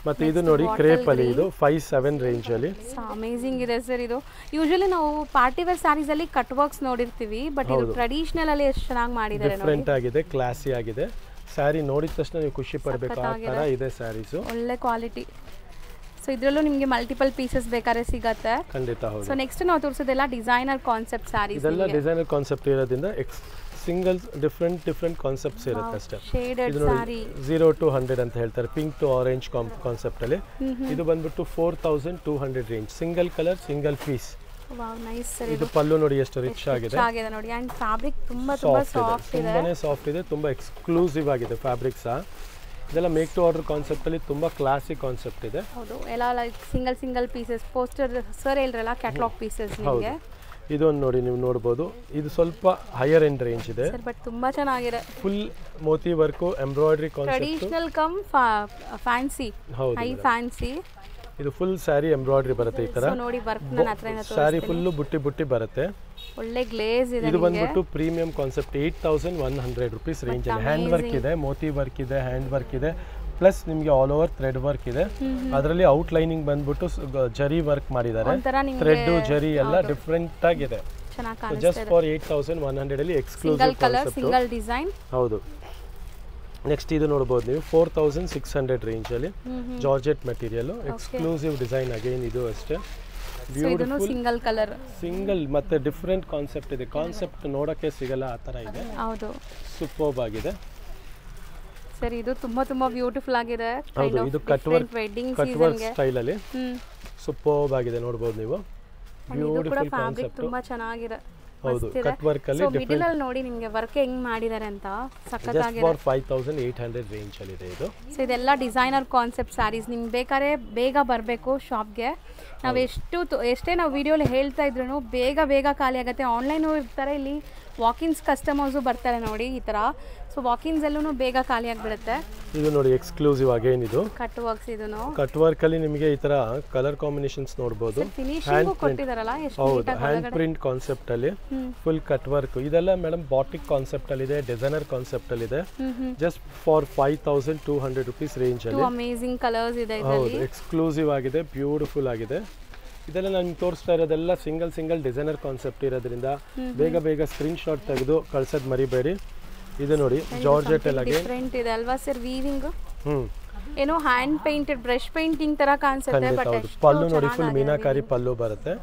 ಮತ್ತೆ ಇದು ನೋಡಿ ಕ್ರೇಪ್ ಅಲ್ಲಿ ಇದು 57 ರೇಂಜ್ ಅಲ್ಲಿ ಅಮೇಜಿಂಗ್ ಇದೆ ಸರ್ ಇದು ಯೂಶುವಲಿ ನಾವು ಪಾರ್ಟಿ ವೇರ್ ಸ್ಯಾರೀಸ್ ಅಲ್ಲಿ ಕಟ್ ವರ್ಕ್ಸ್ ನೋಡಿರ್ತೀವಿ ಬಟ್ ಇದು ಟ್ರೆಡಿಷನಲ್ ಅಲ್ಲಿ ಎಷ್ಟು ಚೆನ್ನಾಗಿ ಮಾಡಿದ್ದಾರೆ ನೋಡಿ ಡಿಫರೆಂಟ್ ಆಗಿದೆ ಕ್ಲಾಸಿ ಆಗಿದೆ ಸ್ಯಾರಿ ನೋಡಿದ ತಕ್ಷಣ ನೀವು ಖುಷಿ ಪಡಬೇಕು ಆ ತರ ಇದೆ ಸ್ಯಾರೀಸ್ ಒಳ್ಳೆ ಕ್ವಾಲಿಟಿ ಸೊ ಇದರಲ್ಲೂ ನಿಮಗೆ ಮಲ್ಟಿಪಲ್ ಪೀಸಸ್ ಬೇಕಾದ್ರೆ ಸಿಗುತ್ತೆ ಖಂಡಿತ ಹೌದು ಸೊ ನೆಕ್ಸ್ಟ್ ನಾವು ತೋರಿಸೋದೆಲ್ಲ ಡಿಸೈನರ್ ಕಾನ್ಸೆಪ್ಟ್ ಸ್ಯಾರೀಸ್ ಇದೆಲ್ಲ ಡಿಸೈನರ್ ಕಾನ್ಸೆಪ್ಟ್ ಇರೋದ್ರಿಂದ ಸಿಂಗಲ್ ಡಿಫರೆಂಟ್ ಕಾನ್ಸೆಪ್ಟ್ಸ್ ಇರುತ್ತೆ ಅಷ್ಟೇ ಶೇಡೆಡ್ ಸ್ಯಾರಿ 0 to 100 ಅಂತ ಹೇಳ್ತಾರೆ ಪಿಂಕ್ ಟು ಆರೆಂಜ್ ಕಾನ್ಸೆಪ್ಟ್ ಅಲ್ಲಿ ಇದು ಬಂದ್ಬಿಟ್ಟು 4200 range single colour single piece wow nice sir ಇದು ಪಲ್ಲು ನೋಡಿ ಎಷ್ಟು ರಿಚ್ ಆಗಿದೆ ನೋಡಿ ಅಂಡ್ ಫ್ಯಾಬ್ರಿಕ್ ತುಂಬಾ ಸಾಫ್ಟ್ ಇದೆ ತುಂಬಾನೇ ಸಾಫ್ಟ್ ಇದೆ ತುಂಬಾ ಎಕ್ಸ್ಕ್ಲೂಸಿವ್ ಆಗಿದೆ ಫ್ಯಾಬ್ರಿಕ್ ಸಹ ಇದೆಲ್ಲ ಮೇಕ್ ಟು ಆರ್ಡರ್ ಕಾನ್ಸೆಪ್ಟ್ ಅಲ್ಲಿ ತುಂಬಾ ಕ್ಲಾಸಿಕ್ ಕಾನ್ಸೆಪ್ಟ್ ಇದೆ ಹೌದು ಎಲ್ಲ like single pieces poster sir ಹೇಳ್ರಲ್ಲ ಕ್ಯಾಟಲಾಗ್ ಪೀಸಸ್ ನಿಮಗೆ ಇದು ಒಂದು ನೋಡಿ ನೀವು ನೋಡಬಹುದು ಇದು ಸ್ವಲ್ಪ ಹೈಯರ್ ಎಂಡ್ ರೇಂಜ್ ಇದೆ ಸರ್ ಬಟ್ ತುಂಬಾ ಚೆನ್ನಾಗಿದೆ ಫುಲ್ ಮೋತಿ work embroidery concept traditional cum fancy high fancy ಇದು ಫುಲ್ ಸ್ಯಾರಿ ಎಂಬ್ರಾಯ್ಡರಿ ಬರುತ್ತೆ ಈ ತರ ನೋಡಿ ವರ್ಕ್ ನನ್ನ ಹತ್ರನೇ ಸ್ಯಾರಿ ಫುಲ್ ಬುಟ್ಟಿ ಬರುತ್ತೆ ಒಳ್ಳೆ ಗ್ಲೇಸ್ ಇದೆ ಇದು ಬಂದ್ಬಿಟ್ಟು ಪ್ರೀಮಿಯಂ ಕಾನ್ಸೆಪ್ಟ್ 8100 ರೂಪೀಸ್ ರೇಂಜ್ ಅಲ್ಲಿ ಹ್ಯಾಂಡ್ ವರ್ಕ್ ಇದೆ ಮೋತಿ ವರ್ಕ್ ಇದೆ ಹ್ಯಾಂಡ್ ವರ್ಕ್ ಇದೆ ಪ್ಲಸ್ ನಿಮಗೆ ಆಲ್ ಓವರ್ ಥ್ರೆಡ್ ವರ್ಕ್ ಇದೆ ಅದರಲ್ಲಿ ಔಟ್ ಲೈನಿಂಗ್ ಬಂದ್ಬಿಟ್ಟು ಜರಿ ವರ್ಕ್ ಮಾಡಿದ್ದಾರೆ ಥ್ರೆಡ್ ಜರಿ ಎಲ್ಲ ಡಿಫರೆಂಟ್ ಆಗಿದೆ ಜಸ್ಟ್ ಫಾರ್ 8100 ಅಲ್ಲಿ ಎಕ್ಸ್ಕ್ಲೂಸಿವ್ ಕಾನ್ಸೆಪ್ಟ್ ಸಿಂಗಲ್ ಡಿಸೈನ್ ಹೌದು ನೆಕ್ಸ್ಟ್ ಇದು ನೋಡಬಹುದು ನೀವು 4600 ರೇಂಜ್ ಅಲ್ಲಿ georgette material exclusive design again ಇದು ಅಷ್ಟೇ ಬ್ಯೂಟಿಫುಲ್ ಸಿಂಗಲ್ ಕಲರ್ ಸಿಂಗಲ್ ಮತ್ತೆ ಡಿಫರೆಂಟ್ ಕಾನ್ಸೆಪ್ಟ್ ಇದೆ ಕಾನ್ಸೆಪ್ಟ್ ನೋಡಕ್ಕೆ ಸಿಗಲ್ಲ ಆ ತರ ಇದೆ ಹೌದು ಸೂಪರ್ಬ್ ಆಗಿದೆ ಸರ್ ಇದು ತುಂಬಾ ಬ್ಯೂಟಿಫುಲ್ ಆಗಿದೆ ಹೌದು ಇದು ಕಟ್ ವರ್ಕ್ ಸ್ಟೈಲ್ ಅಲ್ಲಿ ಸೂಪರ್ಬ್ ಆಗಿದೆ ನೋಡಬಹುದು ನೀವು ಬ್ಯೂಟಿಫುಲ್ ಕಾನ್ಸೆಪ್ಟ್ ತುಂಬಾ ಚೆನ್ನಾಗಿದೆ ಹೌದು ಕಟ್ ವರ್ಕ್ ಅಲ್ಲಿ ಮಿಡಲ್ ಅಲ್ಲಿ ನೋಡಿ ನಿಮಗೆ ವರ್ಕ್ ಹೆಂಗ್ ಮಾಡಿದ್ದಾರೆ ಅಂತ ಸಖತ್ತಾಗಿದೆ ಫಾರ್ 5800 ರೇಂಜ್ ಅಲ್ಲಿ ಇದೆ ಇದು ಸೊ ಇದೆಲ್ಲ ಡಿಸೈನರ್ ಕಾನ್ಸೆಪ್ಟ್ ಸ್ಯಾರೀಸ್ ನಿಮ್ಗೆ ಬೇಕಾದ್ರೆ ಬೇಗ ಬರಬೇಕು ಶಾಪ್ಗೆ ನಾವು ಎಷ್ಟೇ ನಾವು ವಿಡಿಯೋಲಿ ಹೇಳ್ತಾ ಇದ್ರು ಬೇಗ ಖಾಲಿ ಆಗುತ್ತೆ ಆನ್ಲೈನ್ ಇರ್ತಾರೆ ಇಲ್ಲಿ ವಾಕಿನ್ಸ್ ಕಸ್ಟಮರ್ಸು ಬರ್ತಾರೆ ನೋಡಿ ಈ ಥರ ಸೊ ವಾಕಿನ್ಸ್ ಎಲ್ಲೂ ಬೇಗ ಖಾಲಿ ಆಗಿಬಿಡುತ್ತೆ ಇದು ನೋಡಿ ಎಕ್ಸ್ಕ್ಲೂಸಿವ್ ಅಗೇನ್ ಇದು ಕಟ್ ವರ್ಕ್ಸ್ ಇದನ್ನು ಕಟ್ ವರ್ಕ್ ಅಲ್ಲಿ ನಿಮಗೆ ಈ ತರ ಕಲರ್ ಕಾಂಬಿನೇಷನ್ಸ್ ನೋಡಬಹುದು ಫಿನಿಶಿಂಗ್ ಕೊಟ್ಟಿದಾರಲ್ಲ ಎಷ್ಟು ಹೌದು ಹ್ಯಾಂಡ್ ಪ್ರಿಂಟ್ ಕಾನ್ಸೆಪ್ಟ್ ಅಲ್ಲಿ ಫುಲ್ ಕಟ್ ವರ್ಕ್ ಇದೆಲ್ಲ ಮೇಡಮ್ ಬಾಟಿಕ್ ಕಾನ್ಸೆಪ್ಟ್ ಅಲ್ಲಿ ಇದೆ ಡಿಸೈನರ್ ಕಾನ್ಸೆಪ್ಟ್ ಅಲ್ಲಿ ಇದೆ ಜಸ್ಟ್ ಫಾರ್ 5200 ರೂಪೀಸ್ ರೇಂಜ್ ಅಲ್ಲಿ ಅಮೇಜಿಂಗ್ ಕಲರ್ಸ್ ಇದೆ ಹೌದು ಎಕ್ಸ್ಕ್ಲೂಸಿವ್ ಆಗಿದೆ ಬ್ಯೂಟಿಫುಲ್ ಆಗಿದೆ ಇದೆಲ್ಲ ನಾನು ತೋರಿಸ್ತಾ ಇರೋದೆಲ್ಲ ಸಿಂಗಲ್ ಡಿಸೈನರ್ ಕಾನ್ಸೆಪ್ಟ್ ಇರೋದ್ರಿಂದ ಬೇಗ ಸ್ಕ್ರೀನ್ ಶಾಟ್ ತೆಗೆದು ಕಳ್ಸೋದು ಮರಿಬೇಡಿ ಇದು ನೋಡಿ ಜಾರ್ಜೆಟ್ ಎಲ್ಲ ಡಿಫರೆಂಟ್ ಇದೆ ಅಲ್ವಾ ಸರ್ ವೀವಿಂಗ್ ಏನೋ ಹ್ಯಾಂಡ್ ಪೇಂಟೆಡ್ ಬ್ರಷ್ ಪೇಂಟಿಂಗ್ ತರ ಕಾಣಿಸುತ್ತೆ ಬಟ್ ಪಲ್ಲು ನೋಡಿ ಫುಲ್ ಮೀನಾಕಾರಿ ಪಲ್ಲು ಬರುತ್ತೆ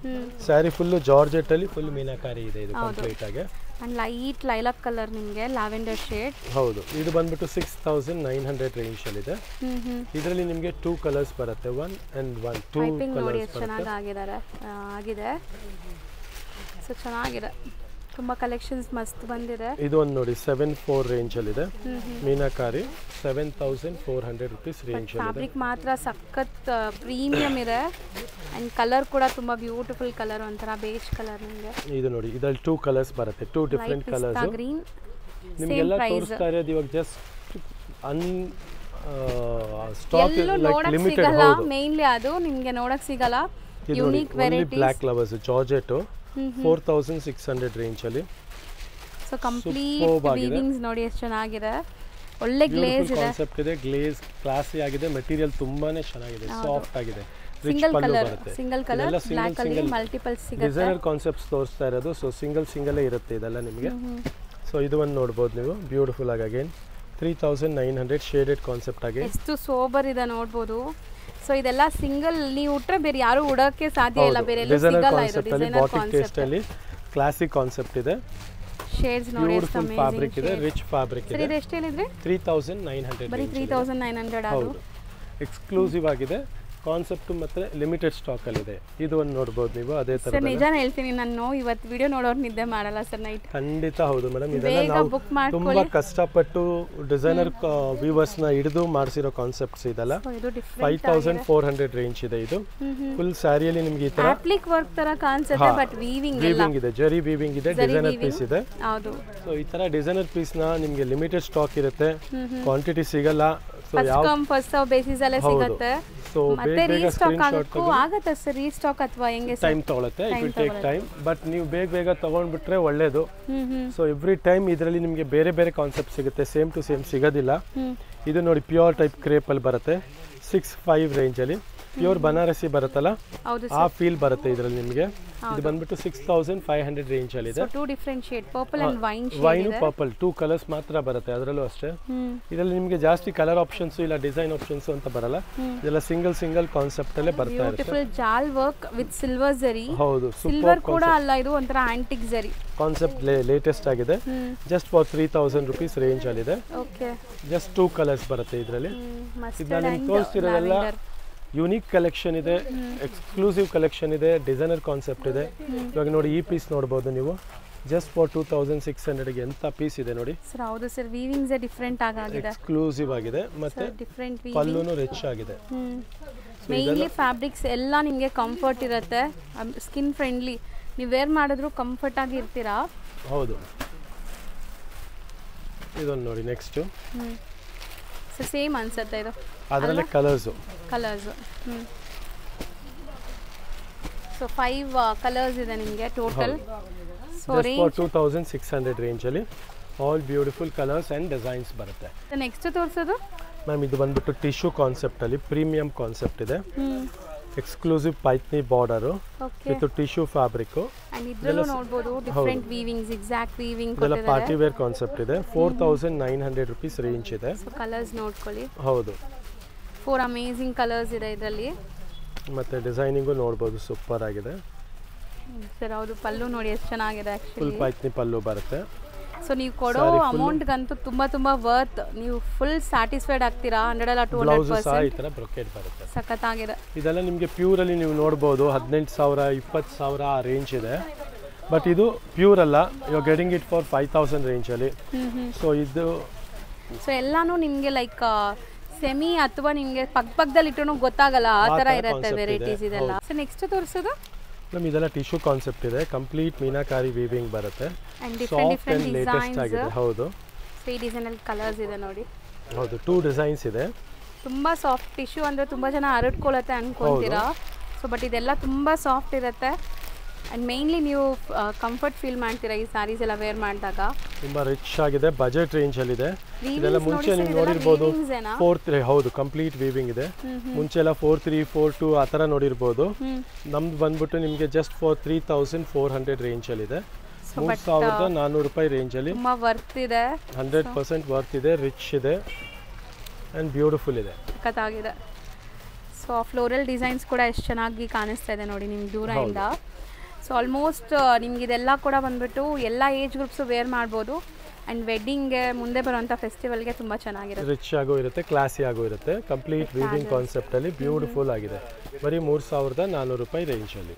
ಸ್ಯಾರಿ ಫುಲ್ ಜಾರ್ಜೆಟ್ ಅಲ್ಲಿ ಫುಲ್ ಮೀನಾಕಾರಿ ಇದೆ ಇದು ಕಂಪ್ಲೀಟ್ ಆಗಿ ಅಂಡ್ ಲೈಟ್ ಲೈಲಾಕ್ ಕಲರ್ ನಿಮಗೆ ಲ್ಯಾವೆಂಡರ್ ಶೇಡ್ ಹೌದು ಇದು ಬಂದ್ಬಿಟ್ಟು 6900 ರೇಂಜ್ ಅಲ್ಲಿ ಇದೆ ಇದರಲ್ಲಿ ನಿಮಗೆ 2 ಕಲರ್ಸ್ ಬರುತ್ತೆ 1 and 1 2 ಕಲರ್ಸ್ ಆಗಿದೆ ಸೊ ಚೆನ್ನಾಗಿದೆ ತುಂಬಾ ಕಲೆಕ್ಷನ್ಸ್ ಮಸ್ತ್ ಬಂದಿದೆ ಇದು ಒಂದು ನೋಡಿ 74 ರೇಂಜ್ ಅಲ್ಲಿ ಇದೆ ಮೀನಾಕಾರಿ 7400 ರೂಪೀಸ್ ರೇಂಜ್ ಅಲ್ಲಿ ಇದೆ ಫ್ಯಾಬ್ರಿಕ್ ಮಾತ್ರ ಸಖತ್ ಪ್ರೀಮಿಯಂ ಇದೆ ಅಂಡ್ ಕಲರ್ ಕೂಡ ತುಂಬಾ ಬ್ಯೂಟಿಫುಲ್ ಕಲರ್ ಒಂಥರ ಬೇಜ್ ಕಲರ್ ನಿಮಗೆ ಇದು ನೋಡಿ ಇದರಲ್ಲಿ 2 ಕಲರ್ಸ್ ಬರುತ್ತೆ 2 ಡಿಫರೆಂಟ್ ಕಲರ್ಸ್ ಗ್ರೀನ್ ನಿಮಗೆಲ್ಲ ತೋರಿಸ್ತಾ ಇರೋದು ಇವಾಗ ಜಸ್ಟ್ ಸ್ಟಾಕ್ ಲೈಕ್ ಲಿಮಿಟೆಡ್ ಹೌದು ಮೇನ್ಲಿ ಅದು ನಿಮಗೆ ನೋಡಕ್ ಸಿಗಲ್ಲ unique varieties black colours georgette 4600 range ಅಲ್ಲಿ ಸೊ ಕಂಪ್ಲೀಟ್ ವೀವಿಂಗ್ಸ್ ನೋಡಿ ಎಷ್ಟು ಚೆನ್ನಾಗಿದೆ ಒಳ್ಳೆ ಗ್ಲೇಸ್ ಇದೆ ಕಾನ್ಸೆಪ್ಟ್ ಇದೆ ಗ್ಲೇಸ್ ಕ್ಲಾಸಿ ಆಗಿದೆ ಮೆಟೀರಿಯಲ್ ತುಂಬಾನೇ ಚೆನ್ನಾಗಿದೆ ಸಾಫ್ಟ್ ಆಗಿದೆ ರಿಚ್ ಪಲ್ಲು ಬರುತ್ತೆ ಸಿಂಗಲ್ ಕಲರ್ ಬ್ಲಾಕ್ ಅಲ್ಲಿ ಮಲ್ಟಿಪಲ್ ಸಿಗುತ್ತೆ ಡಿಸೈನರ್ ಕಾನ್ಸೆಪ್ಟ್ಸ್ ತೋರಿಸ್ತಾ ಇರೋದು ಸೊ ಸಿಂಗಲ್ ಇರುತ್ತೆ ಇದೆಲ್ಲ ನಿಮಗೆ ಸೊ ಇದು ಒಂದು ನೋಡಬಹುದು ನೀವು ಬ್ಯೂಟಿಫುಲ್ ಆಗಿ ಅಗೇನ್ 3900 ಶೇಡೆಡ್ ಕಾನ್ಸೆಪ್ಟ್ ಆಗಿ ಎಷ್ಟು ಸೋಬರ್ ಇದೆ ನೋಡಬಹುದು ಸೊ ಇದೆಲ್ಲ ಸಿಂಗಲ್ ನೀವು ಉಟ್ರೆ ಬೇರೆ ಯಾರು ಉಡೋಕೆ ಸಾಧ್ಯ ಇಲ್ಲ ಬೇರೆ ಎಲ್ಲ ಸಿಗಲ್ಲ ಇದು ಡಿಸೈನರ್ ಕಾನ್ಸೆಪ್ಟ್ ಅಲ್ಲಿ ಕ್ಲಾಸಿಕ್ ಕಾನ್ಸೆಪ್ಟ್ ಇದೆ ಶೇಡ್ಸ್ ನೋಡಿ ಎಷ್ಟು ಅಮೇಜಿಂಗ್ ಫ್ಯಾಬ್ರಿಕ್ ಇದೆ ರಿಚ್ ಫ್ಯಾಬ್ರಿಕ್ ಇದೆ ಇದು ಎಷ್ಟು ಹೇಳಿದ್ರಿ 3900 ಬರಿ 3900 ಹೌದು ಎಕ್ಸ್ಕ್ಲೂಸಿವ್ ಆಗಿದೆ ಕಾನ್ಸೆಪ್ಟ್ ಮತ್ತೆ ಲಿಮಿಟೆಡ್ ಸ್ಟಾಕ್ ಅಲ್ಲಿ ಇದೆ. ಇದು ಒಂದು ನೋಡಬಹುದು ನೀವು ಅದೇ ತರ. ಸರ್ ನಿಜಾನ ಹೇಳ್ತೀನಿ, ನಾನು ಇವತ್ತು ವಿಡಿಯೋ ನೋಡೋರು ನಿದ್ದೆ ಮಾಡಲ್ಲ ಸರ್ ನೈಟ್. ಖಂಡಿತ ಹೌದು ಮೇಡಮ್. ಇದೆಲ್ಲ ನಾವು ತುಂಬಾ ಕಷ್ಟಪಟ್ಟು ಡಿಸೈನರ್ ವ್ಯೂವರ್ಸ್ ನ ಹಿಡಿದು ಮಾಡಿಸಿರೋ ಕಾನ್ಸೆಪ್ಟ್ಸ್ ಇದೆಲ್ಲ. 5400 ರೇಂಜ್ ಇದೆ ಇದು. ಫುಲ್ ಸ್ಯಾರಿಯಲ್ಲಿ ನಿಮಗೆ ಈ ತರ ಅಪ್ಲಿಕ್ ವರ್ಕ್ ತರ ಕಾನ್ಸೆಪ್ಟ್, ಬಟ್ ವೀವಿಂಗ್ ಇದೆ, ಜರಿ ವೀವಿಂಗ್ ಇದೆ, ಡಿಸೈನರ್ ಪೀಸ್ ಇದೆ. ಹೌದು. ಸೊ ಈ ತರ ಡಿಸೈನರ್ ಪೀಸ್ ನ ನಿಮಗೆ ಲಿಮಿಟೆಡ್ ಸ್ಟಾಕ್ ಇರುತ್ತೆ, ಕ್ವಾಂಟಿಟಿ ಸಿಗಲ್ಲ. ಸೊ ಫಸ್ಟ್ ಬೇಸಿಸ್ ಅಲ್ಲೇ ಸಿಗುತ್ತೆ. ಸೊ ಮತ್ತೆ ರೀಸ್ಟಾಕ್ ಆಗಕ್ಕೂ ಆಗುತ್ತೆ ಸರ್, ರೀಸ್ಟಾಕ್ ಅಥವಾ ಹೆಂಗೆ ಟೈಮ್ ತಗೊಳುತ್ತೆ. It will take time, but ನೀವು ಬೇಗ ತಗೊಂಡ್ಬಿಟ್ರೆ ಒಳ್ಳೇದು. ಸೊ ಎವ್ರಿ ಟೈಮ್ ಇದರಲ್ಲಿ ನಿಮಗೆ ಬೇರೆ ಬೇರೆ ಕಾನ್ಸೆಪ್ಟ್ ಸಿಗುತ್ತೆ, ಸೇಮ್ ಟು ಸೇಮ್ ಸಿಗೋದಿಲ್ಲ. ಇದು ನೋಡಿ ಪ್ಯೂರ್ ಟೈಪ್ ಕ್ರೇಪ್ ಅಲ್ಲಿ ಬರುತ್ತೆ, 6.5 ರೇಂಜ್ ಅಲ್ಲಿ. ಪ್ಯೂರ್ ಬನಾರಸಿ ಬರುತ್ತಲ್ಲ ಆ ಫೀಲ್ ಬರುತ್ತೆ ಇದರಲ್ಲಿ ನಿಮಗೆ. ಇದು ಬಂದ್ಬಿಟ್ಟು 6500 ರೇಂಜ್ ಅಲ್ಲಿ ಇದೆ. Two different shade, purple and wine purple 2 colours ಮಾತ್ರ ಬರುತ್ತೆ ಅದರಲ್ಲೂ ಅಷ್ಟೇ. ಇದರಲ್ಲಿ ನಿಮಗೆ ಜಾಸ್ತಿ ಕಲರ್ ಆಪ್ಷನ್ಸ್ ಇಲ್ಲ, ಡಿಸೈನ್ ಆಪ್ಷನ್ಸ್ ಅಂತ ಬರಲ್ಲ. ಇದೆಲ್ಲ ಸಿಂಗಲ್ ಕಾನ್ಸೆಪ್ಟ್ ಅಲ್ಲೇ ಬರ್ತಾ ಇರುತ್ತೆ. ಬ್ಯೂಟಿಫುಲ್ ಜಾಲ್ ವರ್ಕ್ ವಿತ್ ಸಿಲ್ವರ್ ಜರಿ. ಹೌದು, ಸಿಲ್ವರ್ ಕೂಡ ಅಲ್ಲ, ಇದು ಒಂತರ ಆಂಟಿಕ್ ಜರಿ ಕಾನ್ಸೆಪ್ಟ್ ಲೇಟೆಸ್ಟ್ ಆಗಿದೆ. ಜಸ್ಟ್ ಫಾರ್ 3000 rupees ರೇಂಜ್ ಅಲ್ಲಿ ಇದೆ. ಓಕೆ, ಜಸ್ಟ್ 2 ಕಲರ್ಸ್ ಬರುತ್ತೆ ಇದರಲ್ಲಿ. ಇದನ್ನ ನಿಮ್ಗೆ ತೋರಿಸ್ತಿರೋದೆಲ್ಲ ಯುನೀಕ್ ಕಲೆಕ್ಷನ್ ಇದೆ, ಎಕ್ಸ್ಕ್ಲೂಸಿವ್ ಕಲೆಕ್ಷನ್ ಇದೆ, ಡಿಸೈನರ್ ಕಾನ್ಸೆಪ್ಟ್ ಇದೆ. ಇವಾಗ ನೋಡಿ ಈ ಪೀಸ್ ನೋಡಬಹುದು ನೀವು, ಜಸ್ಟ್ ಫಾರ್ 2600 ಗೆ ಎಂತ ಪೀಸ್ ಇದೆ ನೋಡಿ ಸರ್. ಹೌದು ಸರ್, ವೀವಿಂಗ್ಸ್ ಡಿಫರೆಂಟ್ ಆಗಿದೆ, ಎಕ್ಸ್ಕ್ಲೂಸಿವ್ ಆಗಿದೆ, ಮತ್ತೆ ಡಿಫರೆಂಟ್ ಪಲ್ಲುನು ರಿಚ್ ಆಗಿದೆ. ಮೇನ್ಲಿ ಫ್ಯಾಬ್ರಿಕ್ಸ್ ಎಲ್ಲ ನಿಮಗೆ ಕಂಫರ್ಟ್ ಇರುತ್ತೆ, ಸ್ಕಿನ್ ಫ್ರೆಂಡ್ಲಿ. ನೀವು ವೇರ್ ಮಾಡಿದ್ರು ಕಂಫರ್ಟ್ ಆಗಿ ಇರ್ತೀರಾ. ಹೌದು. ಇದೊಂದು ನೋಡಿ ನೆಕ್ಸ್ಟ್. ಸೊ ಸೇಮ್ ಅನ್ಸುತ್ತೆ ಇದು, ಅದರಲ್ಲೇ ಕಲರ್ಸ್. ಸೊ 5 ಕಲರ್ಸ್ ಇದೆ ನಿಮಗೆ ಟೋಟಲ್. ಸೊ ರೇಂಜ್ 2600 ರೇಂಜ್ ಅಲ್ಲಿ all beautiful colours and designs ಬರುತ್ತೆ. ನೆಕ್ಸ್ಟ್ ತೋರಿಸೋದು ಮ್ಯಾಮ್ ಇದು ಬಂದ್ಬಿಟ್ಟು ಟಿಶ್ಯೂ ಕಾನ್ಸೆಪ್ಟ್ ಅಲ್ಲಿ ಪ್ರೀಮಿಯಂ ಕಾನ್ಸೆಪ್ಟ್ ಇದೆ. Exclusive Paithani border with tissue fabric. And ಇದ್ರಲ್ಲೂ ನೋಡಬಹುದು ಡಿಫರೆಂಟ್ ವೀವಿಂಗ್, ಜಿಗ್‌ಜಾಗ್ ವೀವಿಂಗ್ ಕೊಟ್ಟಿದ್ದಾರೆ. ಪಾರ್ಟಿ ವೇರ್ ಕಾನ್ಸೆಪ್ಟ್ ಇದೆ. 4900 rupees ರೇಂಜ್ ಇದೆ. ಸೊ ಕಲರ್ಸ್ ನೋಡ್ಕೊಳ್ಳಿ. ಹೌದು, 4 ಅಮೇಜಿಂಗ್ ಕಲರ್ಸ್ ಇದೆ ಇದರಲ್ಲಿ. ಮತ್ತೆ ಡಿಸೈನಿಂಗು ನೋಡಬಹುದು, ಸೂಪರ್ ಆಗಿದೆ ಸರ್. ಹೌದು, ಪಲ್ಲು ನೋಡಿ ಎಷ್ಟು ಚೆನ್ನಾಗಿದೆ ಆಕ್ಚುಲಿ. ಫುಲ್ ಪೈತ್ನಿ ಪಲ್ಲು ಬರುತ್ತೆ. ಸೊ ನೀವು ಕೊಡೋ ಅಮೌಂಟ್ಗಂತೂ ತುಂಬಾ ವರ್ತ್. ನೀವು ಫುಲ್ ಸ್ಯಾಟಿಸ್ಫೈಡ್ ಆಗ್ತೀರಾ. 100 ಅಲ್ಲ 200% ಈ ತರ ಬ್ರೊಕೆಟ್ ಬರುತ್ತೆ, ಸಖತ್ತಾಗಿದೆ. ಇದೆಲ್ಲ ನಿಮಗೆ ಪ್ಯೂರ್ ಅಲ್ಲಿ ನೀವು ನೋಡಬಹುದು 18000 20000 ಆ ರೇಂಜ್ ಇದೆ. ಬಟ್ ಇದು ಪ್ಯೂರ್ ಅಲ್ಲ, you are getting it for 5000 range ಅಲ್ಲಿ. ಸೊ ಇದು ಎಲ್ಲಾನು ನಿಮಗೆ ಲೈಕ್ ಸೆಮಿ ಅಥವಾ ನಿಮಗೆ ಪಕ್ಕದಲ್ಲಿ ಇಟ್ಟರು ಗೊತ್ತಾಗಲ್ಲ, ಆ ತರ ಇರುತ್ತೆ ವೆರೈಟೀಸ್ ಇದೆಲ್ಲ. ಸೊ ನೆಕ್ಸ್ಟ್ ತೋರಿಸೋದು ನಮ್ ಇದೆಲ್ಲ ಟಿಶ್ಯೂ ಕಾನ್ಸೆಪ್ಟ್ ಇದೆ, ಕಂಪ್ಲೀಟ್ ಮೀನಾಕಾರಿ ವೀವಿಂಗ್ ಬರುತ್ತೆ, ಸಾಫ್ಟ್ ಅಂಡ್ ಲೇಟೆಸ್ಟ್ ಆಗಿದೆ. ಹೌದು, ಈ ಡಿಸೈನ್ ಅಲ್ಲಿ ಕಲರ್ಸ್ ಇದೆ ನೋಡಿ. ಹೌದು, 2 ಡಿಸೈನ್ಸ್ ಇದೆ. ತುಂಬಾ ಸಾಫ್ಟ್ ಟಿಶ್ಯೂ ಅಂದ್ರೆ ತುಂಬಾ ಜನ ಹರಡ್ಕೊಳ್ಳುತ್ತೆ ಅನ್ಕೊಂತೀರಾ. ಸೊ ಬಟ್ ಇದೆಲ್ಲ ತುಂಬಾ ಸಾಫ್ಟ್ ಇರುತ್ತೆ. ಅಂಡ್ ಮೇನ್ಲಿ ನೀವು ಕಂಫರ್ಟ್ ಫೀಲ್ ಮಾಡ್ತೀರಾ ಈ ಸ್ಯಾರೀಸ್ ಎಲ್ಲ ವೇರ್ ಮಾಡಿದಾಗ. ತುಂಬಾ ರಿಚ್ ಆಗಿದೆ, ಬಜೆಟ್ ರೇಂಜ್ ಅಲ್ಲಿ ಇದೆ. ಇದೆಲ್ಲ ಮುಂಚೆ ನೀವು ನೋಡಿರಬಹುದು 4-3. ಹೌದು, ಕಂಪ್ಲೀಟ್ ವೀವಿಂಗ್ ಇದೆ. ಮುಂಚೆ ಎಲ್ಲ 4-3, 4-2 ಆ ತರ ನೋಡಿರಬಹುದು. ನಮ್ದು ಬಂದ್ಬಿಟ್ಟು ನಿಮಗೆ ಜಸ್ಟ್ ಫಾರ್ 3400 ರೇಂಜ್ ಅಲ್ಲಿ ಇದೆ. 3400 ರೂಪಾಯಿ ರೇಂಜ್ ಅಲ್ಲಿ ತುಂಬಾ ವರ್ತ್ ಇದೆ, 100% ವರ್ತ್ ಇದೆ, ರಿಚ್ ಇದೆ ಅಂಡ್ ಬ್ಯೂಟಿಫುಲ್ ಇದೆ, ಸಖತ್ತಾಗಿದೆ. ಸೊ ಫ್ಲೋರಲ್ ಡಿಸೈನ್ಸ್ ಕೂಡ ಎಷ್ಟು ಚೆನ್ನಾಗಿ ಕಾಣಿಸ್ತಾ ಇದೆ ನೋಡಿ ನಿಮ್ಗೆ ದೂರದಿಂದ. ಸೊ ಆಲ್ಮೋಸ್ಟ್ ನಿಮ್ಗೆ ಇದೆಲ್ಲ ಕೂಡ ಬಂದ್ಬಿಟ್ಟು ಎಲ್ಲ ಏಜ್ ಗ್ರೂಪ್ಸು ವೇರ್ ಮಾಡ್ಬೋದು. ಆ್ಯಂಡ್ ವೆಡ್ಡಿಂಗ್ಗೆ ಮುಂದೆ ಬರುವಂಥ ಫೆಸ್ಟಿವಲ್ಗೆ ತುಂಬ ಚೆನ್ನಾಗಿರುತ್ತೆ, ರಿಚ್ ಆಗೋ ಇರುತ್ತೆ, ಕ್ಲಾಸಿ ಆಗೋ ಇರುತ್ತೆ. ಕಂಪ್ಲೀಟ್ ವೀವಿಂಗ್ ಕಾನ್ಸೆಪ್ಟಲ್ಲಿ ಬ್ಯೂಟಿಫುಲ್ ಆಗಿದೆ. ಬರೀ 3400 ರೂಪಾಯಿ ರೇಂಜಲ್ಲಿ.